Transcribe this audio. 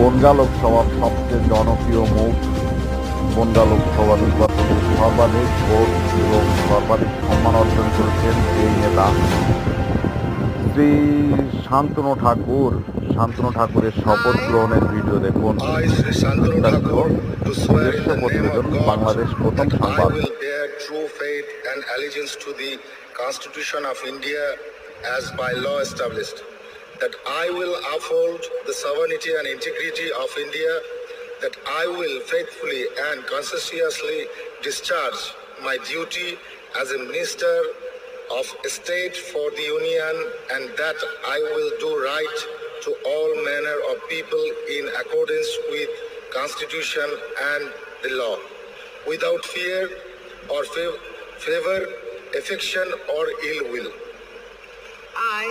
বনগাঁ লোকসভার সবচেয়ে জনপ্রিয় মুখ, বনগাঁ লোকসভা নির্বাচনে সর্বাধিক ভোট এবং সর্বাধিক সম্মান অর্জন করেছেন এই নেতা শ্রী শান্তনু ঠাকুর। শান্তনু ঠাকুরের শপথ গ্রহণের ভিডিও দেখুন। বিস্তারিত নিজস্ব প্রতিবেদন, বাংলাদেশ প্রথম সংবাদ। Constitution of India as by law established, that I will uphold the sovereignty and integrity of India, that I will faithfully and conscientiously discharge my duty as a Minister of State for the Union, and that I will do right to all manner of people in accordance with Constitution and the law, without fear or favor, affection or ill will. I